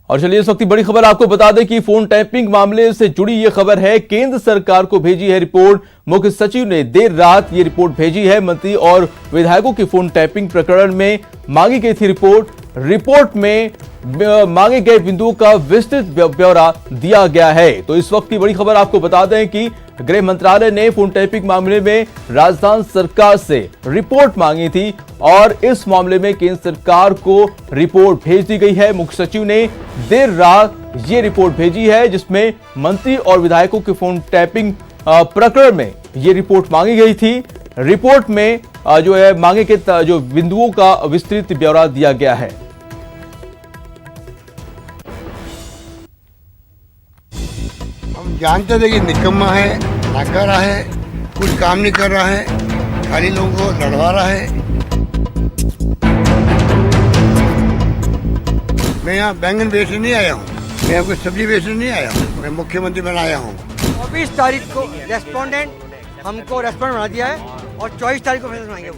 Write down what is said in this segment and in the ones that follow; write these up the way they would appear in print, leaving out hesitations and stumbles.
और चलिए इस वक्त की बड़ी खबर आपको बता दें कि फोन टैपिंग मामले से जुड़ी यह खबर है। केंद्र सरकार को भेजी है रिपोर्ट। मुख्य सचिव ने देर रात ये रिपोर्ट भेजी है। मंत्री और विधायकों की फोन टैपिंग प्रकरण में मांगी गई थी रिपोर्ट में मांगे गए बिंदुओं का विस्तृत ब्यौरा दिया गया है। तो इस वक्त की बड़ी खबर आपको बता दें कि गृह मंत्रालय ने फोन टैपिंग मामले में राजस्थान सरकार से रिपोर्ट मांगी थी और इस मामले में केंद्र सरकार को रिपोर्ट भेज दी गई है। मुख्य सचिव ने देर रात ये रिपोर्ट भेजी है जिसमें मंत्री और विधायकों के फोन टैपिंग प्रकरण में ये रिपोर्ट मांगी गई थी। रिपोर्ट में जो है मांगे के जो बिंदुओं का विस्तृत ब्यौरा दिया गया है। हम जानते थे कि निकम्मा है, नाकारा है, कुछ काम नहीं कर रहा है, खाली लोगों को लड़वा रहा है। मैं यहाँ बैंगन बेचने नहीं आया हूँ, मैं यहाँ कोई सब्जी बेचने नहीं आया हूँ, मैं मुख्यमंत्री बनाया हूँ। 24 तारीख को रेस्पोंडेंट हमको रेस्पोंडेंट बना दिया है और 24 तारीख को फैसला सुनाएंगे।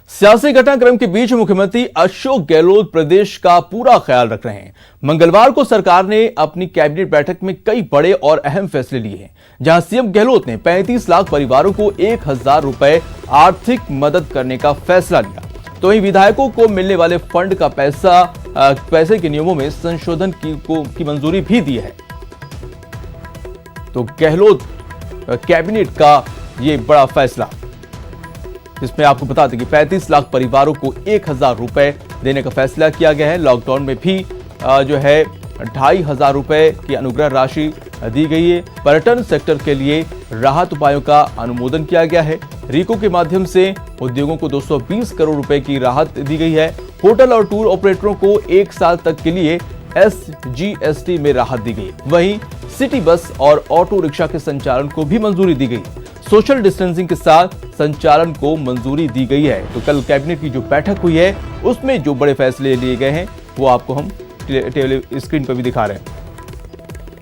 सियासी घटनाक्रम के बीच मुख्यमंत्री अशोक गहलोत प्रदेश का पूरा ख्याल रख रहे हैं। मंगलवार को सरकार ने अपनी कैबिनेट बैठक में कई बड़े और अहम फैसले लिए हैं, जहां सीएम गहलोत ने 35 लाख परिवारों को 1000 रुपए आर्थिक मदद करने का फैसला लिया। तो वहीं विधायकों को मिलने वाले फंड का पैसे के नियमों में संशोधन की मंजूरी भी दी है। तो गहलोत कैबिनेट का ये बड़ा फैसला, जिसमें आपको बता दें कि 35 लाख परिवारों को 1000 रुपए देने का फैसला किया गया है। लॉकडाउन में भी जो है 2500 रुपए की अनुग्रह राशि दी गई है। पर्यटन सेक्टर के लिए राहत उपायों का अनुमोदन किया गया है। रीको के माध्यम से उद्योगों को 220 करोड़ रुपए की राहत दी गई है। होटल और टूर ऑपरेटरों को 1 साल तक के लिए SGST में राहत दी गई। वहीं सिटी बस और ऑटो रिक्शा के संचालन को भी मंजूरी दी गई। सोशल डिस्टेंसिंग के साथ संचालन को मंजूरी दी गई है। तो कल कैबिनेट की जो बैठक हुई है उसमें जो बड़े फैसले लिए गए हैं वो आपको हम स्क्रीन पर भी दिखा रहे हैं।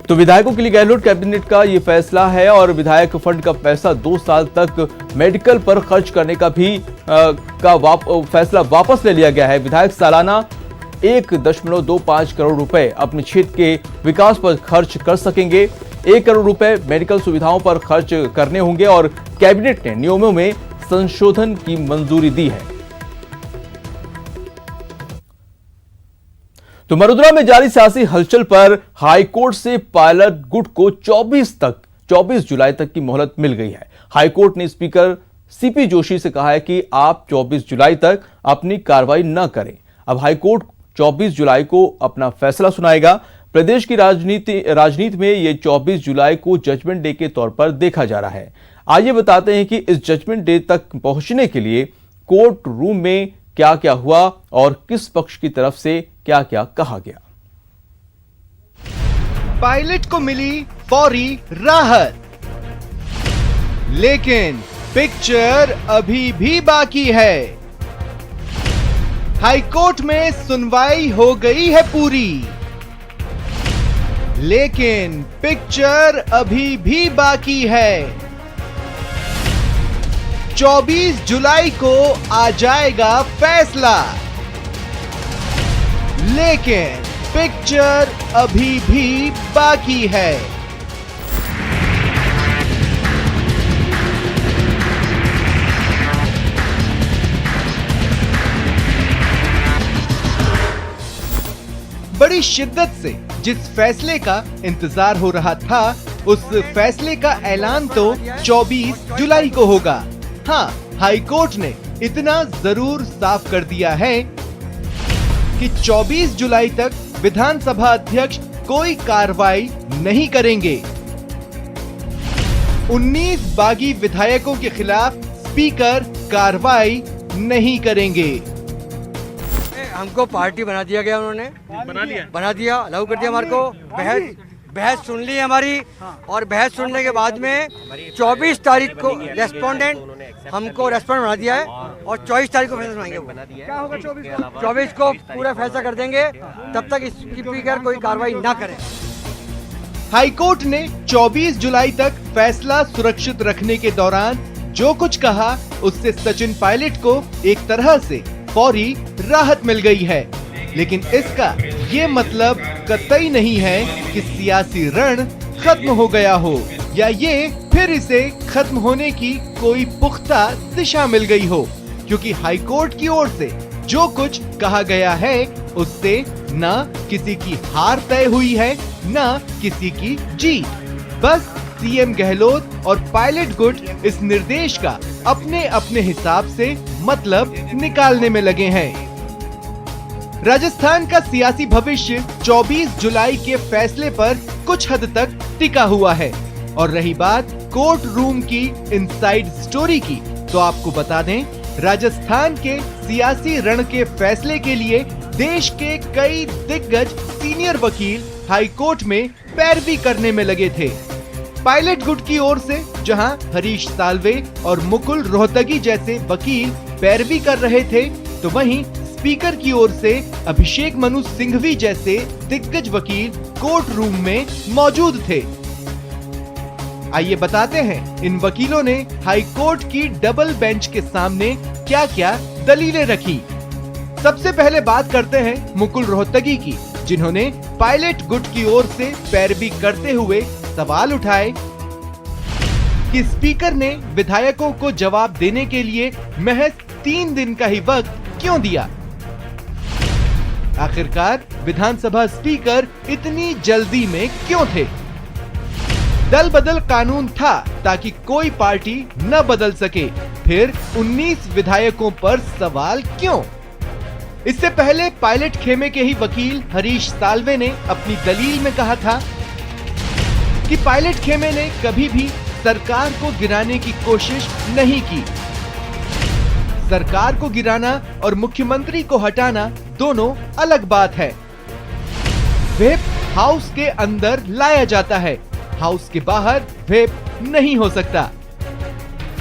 तो विधायकों के लिए गहलोत कैबिनेट का ये फैसला है और विधायक फंड का पैसा 2 साल तक मेडिकल पर खर्च करने का भी फैसला वापस ले लिया गया है। विधायक सालाना 1.25 करोड़ रुपए अपने क्षेत्र के विकास पर खर्च कर सकेंगे। 1 करोड़ रुपए मेडिकल सुविधाओं पर खर्च करने होंगे और कैबिनेट ने नियमों में संशोधन की मंजूरी दी है। तो मरुद्रा में जारी सियासी हलचल पर हाईकोर्ट से पायलट गुट को 24 जुलाई तक की मोहलत मिल गई है। हाईकोर्ट ने स्पीकर सीपी जोशी से कहा है कि आप 24 जुलाई तक अपनी कार्रवाई न करें। अब हाईकोर्ट 24 जुलाई को अपना फैसला सुनाएगा। प्रदेश की राजनीति में ये 24 जुलाई को जजमेंट डे के तौर पर देखा जा रहा है। आइए बताते हैं कि इस जजमेंट डे तक पहुंचने के लिए कोर्ट रूम में क्या क्या हुआ और किस पक्ष की तरफ से क्या क्या कहा गया। पायलट को मिली फौरी राहत, लेकिन पिक्चर अभी भी बाकी है। हाईकोर्ट में सुनवाई हो गई है पूरी, लेकिन पिक्चर अभी भी बाकी है। 24 जुलाई को आ जाएगा फैसला, लेकिन पिक्चर अभी भी बाकी है। बड़ी शिद्दत से जिस फैसले का इंतजार हो रहा था, उस फैसले का ऐलान तो 24 जुलाई को होगा। हाँ, हाईकोर्ट ने इतना जरूर साफ कर दिया है कि 24 जुलाई तक विधानसभा अध्यक्ष कोई कार्रवाई नहीं करेंगे। 19 बागी विधायकों के खिलाफ स्पीकर कार्रवाई नहीं करेंगे। हमको पार्टी बना दिया गया, उन्होंने बना दिया लागू कर दिया हमारे को। बहस सुन ली हमारी और बहस सुनने के बाद में 24 तारीख को रेस्पोंडेंट हमको रेस्पोंडेंट बना दिया है और 24 तारीख को फैसला सुनाएंगे। क्या होगा 24 को पूरा फैसला कर देंगे, तब तक स्पीकर कोई कार्रवाई ना करे। हाईकोर्ट ने 24 जुलाई तक फैसला सुरक्षित रखने के दौरान जो कुछ कहा उससे सचिन पायलट को एक तरह से फौरी राहत मिल गई है। लेकिन इसका ये मतलब कतई नहीं है कि सियासी रण खत्म हो गया हो या ये फिर इसे खत्म होने की कोई पुख्ता दिशा मिल गई हो, क्योंकि हाईकोर्ट की ओर से जो कुछ कहा गया है उससे न किसी की हार तय हुई है न किसी की जीत। बस सीएम गहलोत और पायलट गुट इस निर्देश का अपने अपने हिसाब से मतलब निकालने में लगे हैं। राजस्थान का सियासी भविष्य 24 जुलाई के फैसले पर कुछ हद तक टिका हुआ है। और रही बात कोर्ट रूम की इनसाइड स्टोरी की, तो आपको बता दें, राजस्थान के सियासी रण के फैसले के लिए देश के कई दिग्गज सीनियर वकील हाईकोर्ट में पैरवी करने में लगे थे। पायलट गुट की ओर से जहां हरीश साल्वे और मुकुल रोहतगी जैसे वकील पैरवी कर रहे थे, तो वहीं स्पीकर की ओर से अभिषेक मनु सिंघवी जैसे दिग्गज वकील कोर्ट रूम में मौजूद थे। आइए बताते हैं इन वकीलों ने हाई कोर्ट की डबल बेंच के सामने क्या क्या दलीलें रखी। सबसे पहले बात करते हैं मुकुल रोहतगी की, जिन्होंने पायलट गुट की ओर से पैरवी करते हुए सवाल उठाए कि स्पीकर ने विधायकों को जवाब देने के लिए महज 3 दिन का ही वक्त क्यों दिया। आखिरकार विधानसभा स्पीकर इतनी जल्दी में क्यों थे। दल बदल कानून था ताकि कोई पार्टी न बदल सके, फिर 19 विधायकों पर सवाल क्यों। इससे पहले पायलट खेमे के ही वकील हरीश साल्वे ने अपनी दलील में कहा था कि पायलट खेमे ने कभी भी सरकार को गिराने की कोशिश नहीं की। सरकार को गिराना और मुख्यमंत्री को हटाना दोनों अलग बात है। व्हिप हाउस के अंदर लाया जाता है, हाउस के बाहर व्हिप नहीं हो सकता।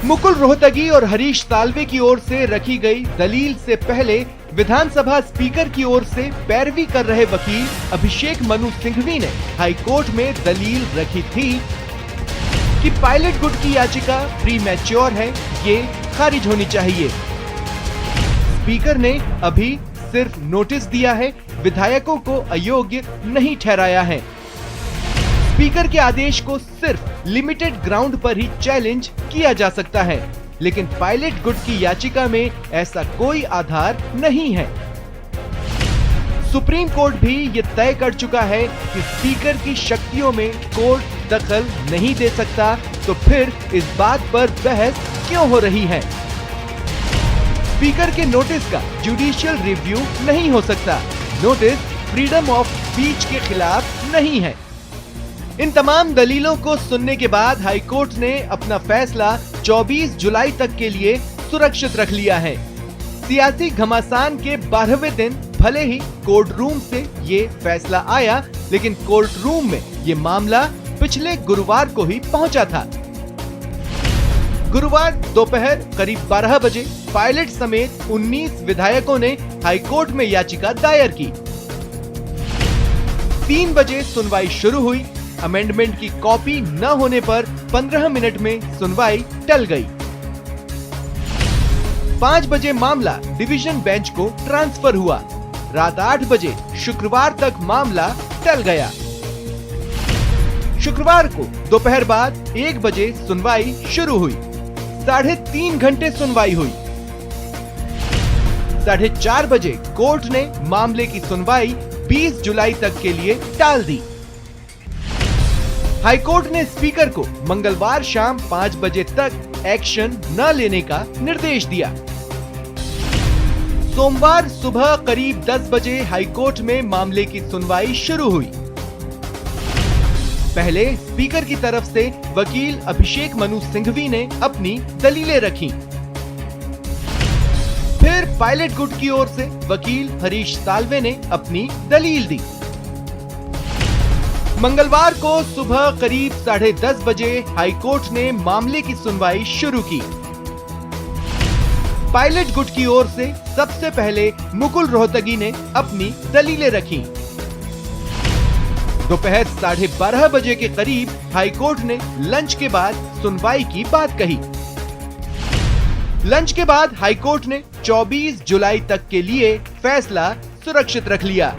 मुकुल रोहतगी और हरीश साल्वे की ओर से रखी गई दलील से पहले विधानसभा स्पीकर की ओर से पैरवी कर रहे वकील अभिषेक मनु सिंघवी ने हाईकोर्ट में दलील रखी थी कि पायलट गुट की याचिका प्रीमैच्योर है, ये खारिज होनी चाहिए। स्पीकर ने अभी सिर्फ नोटिस दिया है, विधायकों को अयोग्य नहीं ठहराया है। स्पीकर के आदेश को सिर्फ लिमिटेड ग्राउंड पर ही चैलेंज किया जा सकता है, लेकिन पायलट गुट की याचिका में ऐसा कोई आधार नहीं है। सुप्रीम कोर्ट भी ये तय कर चुका है कि स्पीकर की शक्तियों में कोर्ट दखल नहीं दे सकता, तो फिर इस बात पर बहस क्यों हो रही है। स्पीकर के नोटिस का जुडिशियल रिव्यू नहीं हो सकता। नोटिस फ्रीडम ऑफ स्पीच के खिलाफ नहीं है। इन तमाम दलीलों को सुनने के बाद हाईकोर्ट ने अपना फैसला 24 जुलाई तक के लिए सुरक्षित रख लिया है। सियासी घमासान के 12वें दिन भले ही कोर्ट रूम से ये फैसला आया, लेकिन कोर्ट रूम में ये मामला पिछले गुरुवार को ही पहुंचा था। गुरुवार दोपहर करीब 12 बजे पायलट समेत 19 विधायकों ने हाईकोर्ट में याचिका दायर की। 3 बजे सुनवाई शुरू हुई। अमेंडमेंट की कॉपी न होने पर 15 मिनट में सुनवाई टल गई। 5 बजे मामला डिवीजन बेंच को ट्रांसफर हुआ। रात 8 बजे शुक्रवार तक मामला टल गया। शुक्रवार को दोपहर बाद 1 बजे सुनवाई शुरू हुई। 3.5 घंटे सुनवाई हुई। 4:30 बजे कोर्ट ने मामले की सुनवाई 20 जुलाई तक के लिए टाल दी। हाईकोर्ट ने स्पीकर को मंगलवार शाम 5 बजे तक एक्शन न लेने का निर्देश दिया। सोमवार सुबह करीब 10 बजे हाईकोर्ट में मामले की सुनवाई शुरू हुई। पहले स्पीकर की तरफ से वकील अभिषेक मनु सिंघवी ने अपनी दलीलें रखी। फिर पायलट गुट की ओर से वकील हरीश साल्वे ने अपनी दलील दी। मंगलवार को सुबह करीब 10:30 बजे हाईकोर्ट ने मामले की सुनवाई शुरू की। पायलट गुट की ओर से सबसे पहले मुकुल रोहतगी ने अपनी दलीलें रखी। दोपहर 12:30 बजे के करीब हाईकोर्ट ने लंच के बाद सुनवाई की बात कही। लंच के बाद हाईकोर्ट ने 24 जुलाई तक के लिए फैसला सुरक्षित रख लिया।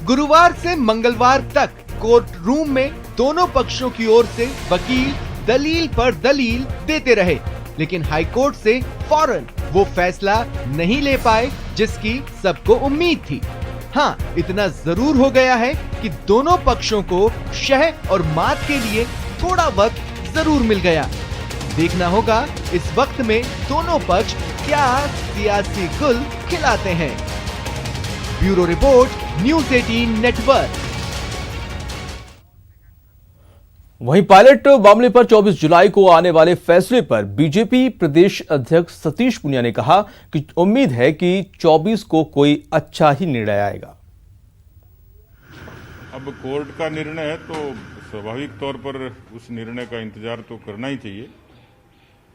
गुरुवार से मंगलवार तक कोर्ट रूम में दोनों पक्षों की ओर से वकील दलील पर दलील देते रहे, लेकिन हाईकोर्ट से फौरन वो फैसला नहीं ले पाए जिसकी सबको उम्मीद थी। हाँ, इतना जरूर हो गया है कि दोनों पक्षों को शह और मात के लिए थोड़ा वक्त जरूर मिल गया। देखना होगा इस वक्त में दोनों पक्ष क्या सियासी गुल खिलाते हैं। Bureau report, news 18 network. वहीं पायलट मामले पर 24 जुलाई को आने वाले फैसले पर बीजेपी प्रदेश अध्यक्ष सतीश पूनिया ने कहा कि उम्मीद है कि 24 को कोई अच्छा ही निर्णय आएगा। अब कोर्ट का निर्णय है तो स्वाभाविक तौर पर उस निर्णय का इंतजार तो करना ही चाहिए,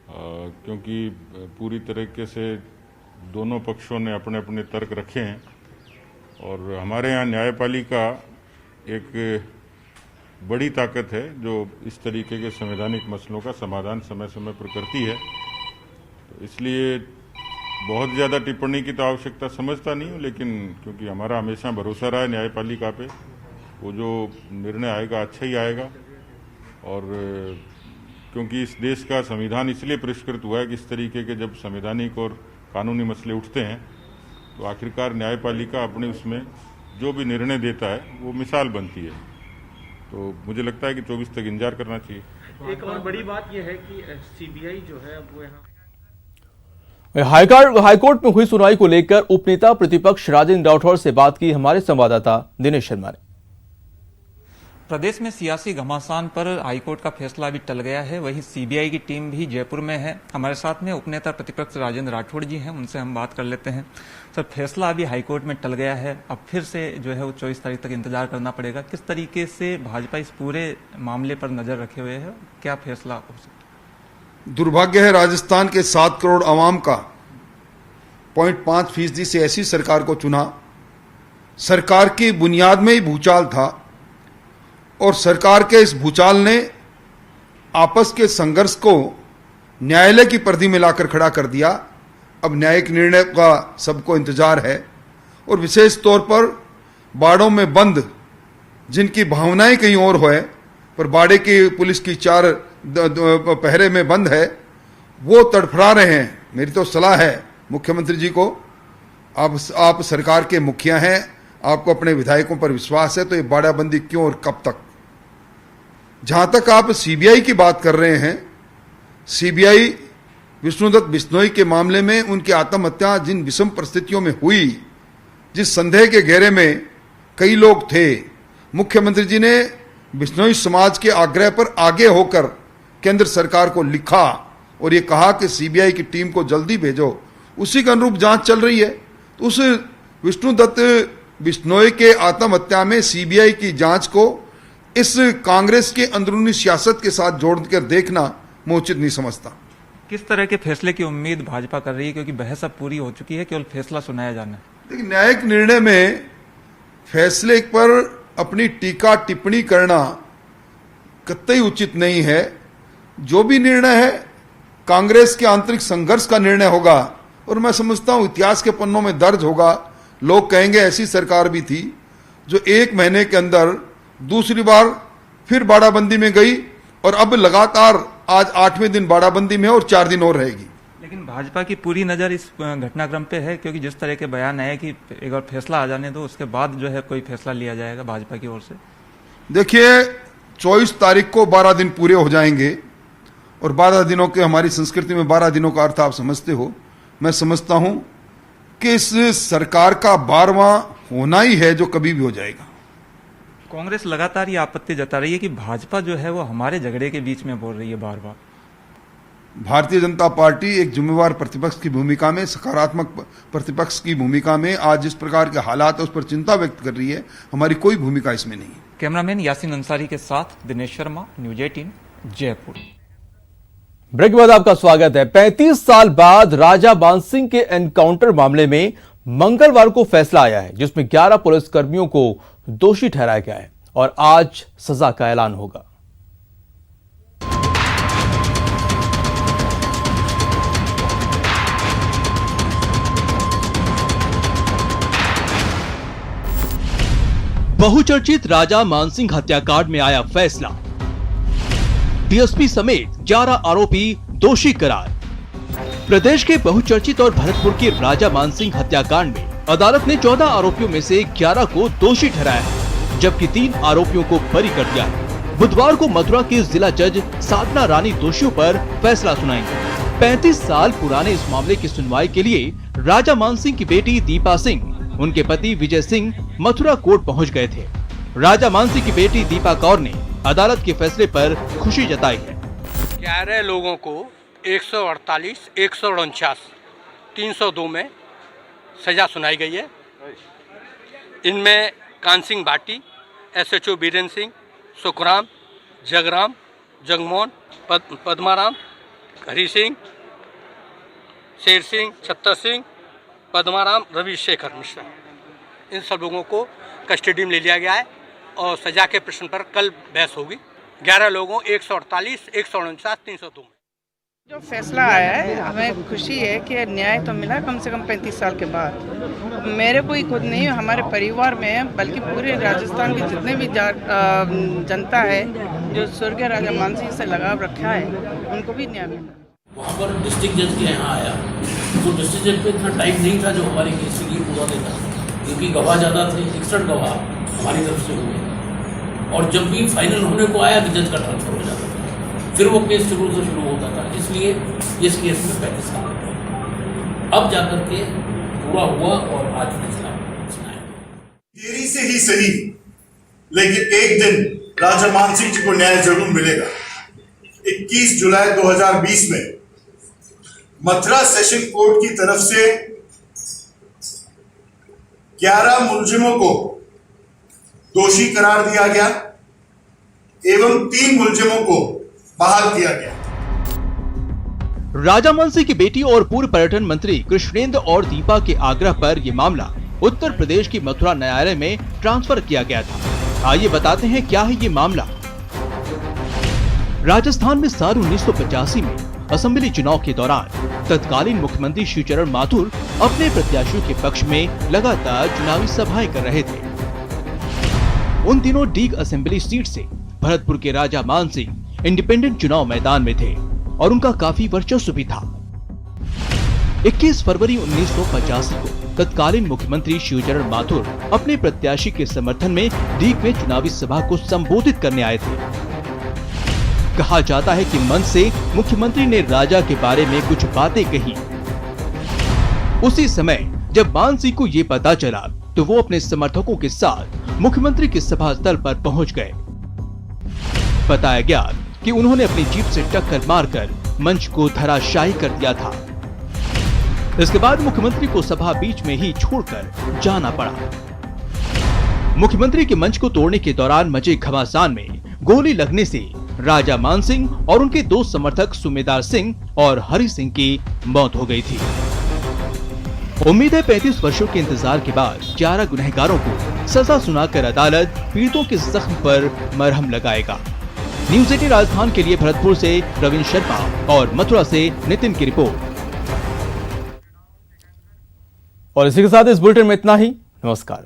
क्योंकि पूरी तरीके से दोनों पक्षों ने अपने अपने तर्क रखे हैं और हमारे यहाँ न्यायपालिका एक बड़ी ताकत है जो इस तरीके के संवैधानिक मसलों का समाधान समय समय पर करती है। तो इसलिए बहुत ज़्यादा टिप्पणी की तो आवश्यकता समझता नहीं हूँ, लेकिन क्योंकि हमारा हमेशा भरोसा रहा है न्यायपालिका पे, वो जो निर्णय आएगा अच्छा ही आएगा। और क्योंकि इस देश का संविधान इसलिए परिष्कृत हुआ है कि इस तरीके के जब संवैधानिक और कानूनी मसले उठते हैं तो आखिरकार न्यायपालिका अपने उसमें जो भी निर्णय देता है वो मिसाल बनती है। तो मुझे लगता है कि 24 तक इंतजार करना चाहिए। एक और बड़ी बात यह है कि सीबीआई जो है वो यहाँ हाईकोर्ट में हुई सुनवाई को लेकर उपनेता प्रतिपक्ष राजेंद्र राठौड़ से बात की हमारे संवाददाता दिनेश शर्मा ने। प्रदेश में सियासी घमासान पर हाईकोर्ट का फैसला अभी टल गया है। वहीं सीबीआई की टीम भी जयपुर में है। हमारे साथ में उपनेता प्रतिपक्ष राजेंद्र राठौड़ जी हैं, उनसे हम बात कर लेते हैं। सर, फैसला अभी हाईकोर्ट में टल गया है, अब फिर से जो है वो 24 तारीख तक इंतजार करना पड़ेगा। किस तरीके से भाजपा इस पूरे मामले पर नजर रखे हुए है, क्या फैसला हो सकता? दुर्भाग्य है राजस्थान के 7 करोड़ आवाम का 0.5% से ऐसी सरकार को चुना। सरकार की बुनियाद में ही भूचाल था और सरकार के इस भूचाल ने आपस के संघर्ष को न्यायालय की परिधि में लाकर खड़ा कर दिया। अब न्यायिक निर्णय का सबको इंतजार है और विशेष तौर पर बाड़ों में बंद जिनकी भावनाएं कहीं और है, पर बाड़े की पुलिस की 4 पहरे में बंद है, वो तड़फड़ा रहे हैं। मेरी तो सलाह है मुख्यमंत्री जी को, आप सरकार के मुखिया हैं, आपको अपने विधायकों पर विश्वास है, तो ये बाड़ाबंदी क्यों और कब तक? जहां तक आप सीबीआई की बात कर रहे हैं, सीबीआई विष्णुदत्त बिश्नोई के मामले में उनकी आत्महत्या जिन विषम परिस्थितियों में हुई, जिस संदेह के घेरे में कई लोग थे, मुख्यमंत्री जी ने बिश्नोई समाज के आग्रह पर आगे होकर केंद्र सरकार को लिखा और ये कहा कि सीबीआई की टीम को जल्दी भेजो। उसी के अनुरूप जांच चल रही है। तो उस विष्णुदत्त बिश्नोई के आत्महत्या में सीबीआई की जांच को इस कांग्रेस के अंदरूनी सियासत के साथ जोड़कर देखना मैं उचित नहीं समझता। किस तरह के फैसले की उम्मीद भाजपा कर रही है, क्योंकि बहस अब पूरी हो चुकी है, केवल फैसला सुनाया जाना है? देखिए, न्यायिक निर्णय में फैसले पर अपनी टीका टिप्पणी करना कतई उचित नहीं है। जो भी निर्णय है कांग्रेस के आंतरिक संघर्ष का निर्णय होगा और मैं समझता हूं इतिहास के पन्नों में दर्ज होगा। लोग कहेंगे ऐसी सरकार भी थी जो 1 महीने के अंदर दूसरी बार फिर बाड़ाबंदी में गई और अब लगातार आज 8वें दिन बाड़ाबंदी में और 4 दिन और रहेगी। लेकिन भाजपा की पूरी नजर इस घटनाक्रम पे है, क्योंकि जिस तरह के बयान है कि एक बार फैसला आ जाने दो, उसके बाद जो है कोई फैसला लिया जाएगा भाजपा की ओर से। देखिए, 24 तारीख को 12 दिन पूरे हो जाएंगे और 12 दिनों के, हमारी संस्कृति में 12 दिनों का अर्थ आप समझते हो। मैं समझता हूं कि इस सरकार का 12वां होना ही है जो कभी भी हो जाएगा। कांग्रेस लगातार ये आपत्ति जता रही है कि भाजपा जो है वो हमारे झगड़े के बीच में बोल रही है बार बार। भारतीय जनता पार्टी एक जिम्मेवार प्रतिपक्ष की भूमिका में, सकारात्मक प्रतिपक्ष की भूमिका में आज जिस प्रकार के हालात है उस पर चिंता व्यक्त कर रही है। हमारी कोई भूमिका इसमें नहीं। कैमरामैन यासीन अंसारी के साथ दिनेश शर्मा, न्यूज़ 18 जयपुर। ब्रेक के बाद आपका स्वागत है। 35 साल बाद राजा बांसिंह के एनकाउंटर मामले में मंगलवार को फैसला आया है, जिसमें 11 पुलिसकर्मियों को दोषी ठहराया गया है और आज सजा का ऐलान होगा। बहुचर्चित राजा मानसिंह हत्याकांड में आया फैसला। डीएसपी समेत 11 आरोपी दोषी करार। प्रदेश के बहुचर्चित और भरतपुर के राजा मानसिंह हत्याकांड में अदालत ने 14 आरोपियों में से 11 को दोषी ठहराया है, जबकि 3 आरोपियों को बरी कर दिया है। बुधवार को मथुरा के जिला जज साधना रानी दोषियों पर फैसला सुनाएंगे। 35 साल पुराने इस मामले की सुनवाई के लिए राजा मानसिंह की बेटी दीपा सिंह, उनके पति विजय सिंह मथुरा कोर्ट पहुंच गए थे। राजा मानसिंह की बेटी दीपा कौर ने अदालत के फैसले पर खुशी जताई है। 11 लोगों को 148, 149, 302 में सजा सुनाई गई है। इनमें कान सिंह भाटी, SHO बीरेन्द्र सिंह, सुखराम, जगराम, जगमोहन, पद्माराम, हरि सिंह, शेर सिंह, छत्तर सिंह, पद्माराम, रविशेखर मिश्रा, इन सब लोगों को कस्टडी में ले लिया गया है और सजा के प्रश्न पर कल बहस होगी। 11 लोगों 148, 149, 302 में जो फैसला आया है, हमें खुशी है कि न्याय तो मिला कम से कम 35 साल के बाद। मेरे को ही खुद नहीं, हमारे परिवार में बल्कि पूरे राजस्थान के जितने भी जनता है जो स्वर्गीय राजा मानसिंह से लगाव रखा है, उनको भी न्याय मिला। वहाँ पर डिस्ट्रिक्ट जज के यहाँ आया तो डिस्ट्रिक्ट जज पे इतना टाइम नहीं था जो हमारे केस के लिए पूरा देता, क्योंकि गवाह ज़्यादा थे। 61 गवाह हमारी तरफ से हुए और जब भी फाइनल होने को आया कि जज का ट्रांसफर हो जाता था, फिर वो केस शुरू से शुरू होता था। इसलिए इस केस में 35 साल हो गए। अब जाकर के पूरा हुआ और आज फैसला सुनाया। देरी से ही सही, लेकिन एक दिन राजा मानसिंह जी को न्याय जरूर मिलेगा। 21 जुलाई 2020 में मथुरा सेशन कोर्ट की तरफ से 11 मुलजिमों को दोषी करार दिया गया एवं 3 मुलजिमों को बहाल किया गया। राजा मानसिंह की बेटी और पूर्व पर्यटन मंत्री कृष्णेंद्र और दीपा के आग्रह पर यह मामला उत्तर प्रदेश की मथुरा न्यायालय में ट्रांसफर किया गया था। आइए बताते हैं क्या है ये मामला। राजस्थान में साल 1985 में असेंबली चुनाव के दौरान तत्कालीन मुख्यमंत्री शिवचरण माथुर अपने प्रत्याशियों के पक्ष में लगातार चुनावी सभाएं कर रहे थे। उन दिनों डीग असेंबली सीट से भरतपुर के राजा मानसिंह इंडिपेंडेंट चुनाव मैदान में थे और उनका काफी वर्चस्व भी था। 21 फरवरी 1985 को तत्कालीन मुख्यमंत्री शिवचरण माथुर अपने प्रत्याशी के समर्थन में डीग में चुनावी सभा को संबोधित करने आए थे। कहा जाता है कि मंच से मुख्यमंत्री ने राजा के बारे में कुछ बातें कही। उसी समय जब मानसिंह को ये पता चला तो वो अपने समर्थकों के साथ मुख्यमंत्री के सभा स्थल पर पहुंच गए। बताया गया कि उन्होंने अपनी जीप से टक्कर मारकर मंच को धराशायी कर दिया था। इसके बाद मुख्यमंत्री को सभा बीच में ही छोड़कर जाना पड़ा। मुख्यमंत्री के मंच को तोड़ने के दौरान मचे घमासान में गोली लगने से राजा मानसिंह और उनके 2 समर्थक सुमेदार सिंह और हरि सिंह की मौत हो गई थी। उम्मीद है 35 वर्षों के इंतजार के बाद 11 गुनहगारों को सजा सुनाकर अदालत पीड़ितों के जख्म पर मरहम लगाएगा। न्यूज़ 18 राजस्थान के लिए भरतपुर से प्रवीण शर्मा और मथुरा से नितिन की रिपोर्ट। और इसी के साथ इस बुलेटिन में इतना ही। नमस्कार।